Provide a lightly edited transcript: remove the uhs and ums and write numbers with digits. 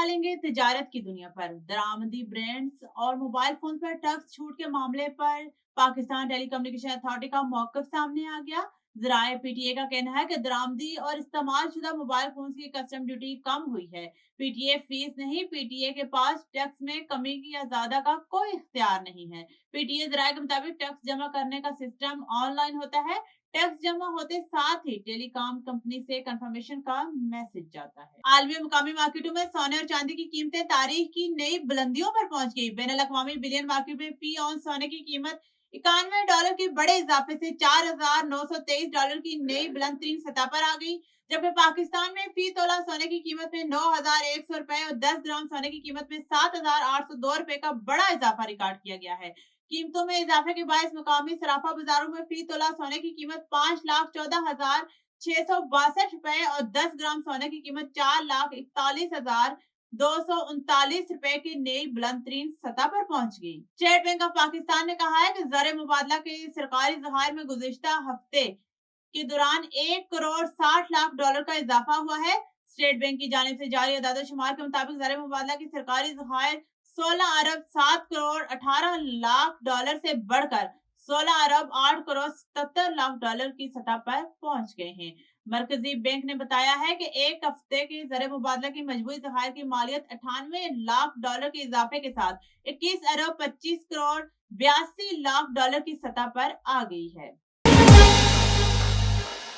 चलेंगे तिजारत की दुनिया पर। दरामदी ब्रांड्स और मोबाइल फोन पर टैक्स छूट के मामले पर पाकिस्तान टेलीकम्युनिकेशन अथॉरिटी का मौकफ सामने आ गया। जराए पीटीए का कहना है कि दरामदी और इस्तेमाल शुदा मोबाइल फोन की कस्टम ड्यूटी कम हुई है। पीटीए फीस नहीं, पीटीए के पास टैक्स में कमी की या ज्यादा का कोई इख्तियार नहीं है। पीटीए जराए के मुताबिक टैक्स जमा करने का सिस्टम ऑनलाइन होता है। टैक्स जमा होते साथ ही टेलीकॉम कंपनी से कंफर्मेशन का मैसेज जाता है। आलमी और मुकामी मार्केटों में सोने और चांदी की कीमतें तारीख की नई बुलंदियों पर पहुंच गई। बैनुल अक़वामी बिलियन मार्केट में फी ऑन सोने की कीमत $91 के बड़े इजाफे से $4,923 की नई बुलंद तरीन सतह पर आ गई, जबकि पाकिस्तान में फी तोला सोने की कीमत में $9,100 और 10 ग्राम सोने की कीमत में $7,802 का बड़ा इजाफा रिकॉर्ड किया गया है। कीमतों में इजाफे के बायस मुकामी सराफा बाजारों में फी तोला सोने की कीमत ₹5,14,662 और 10 ग्राम सोने की कीमत ₹4,41,239 की नई बुलंद तरीन सतह पर पहुंच गई। स्टेट बैंक ऑफ पाकिस्तान ने कहा है कि ज़र मुबादला के सरकारी ज़खायर में गुज़िश्ता हफ्ते के दौरान $1,60,00,000 का इजाफा हुआ है। स्टेट बैंक की जानिब से जारी अदाद शुमार के मुताबिक ज़र मुबादला की सरकारी ज़खायर $16,07,18,00,000 से बढ़कर $16,08,77,00,000 की सतह पर पहुंच गए हैं। मरकजी बैंक ने बताया है कि एक हफ्ते के ज़र मुबादला की मजबूरी ज़खायर की मालियत $98,00,000 के इजाफे के साथ $21,25,82,00,000 की सतह पर आ गई है।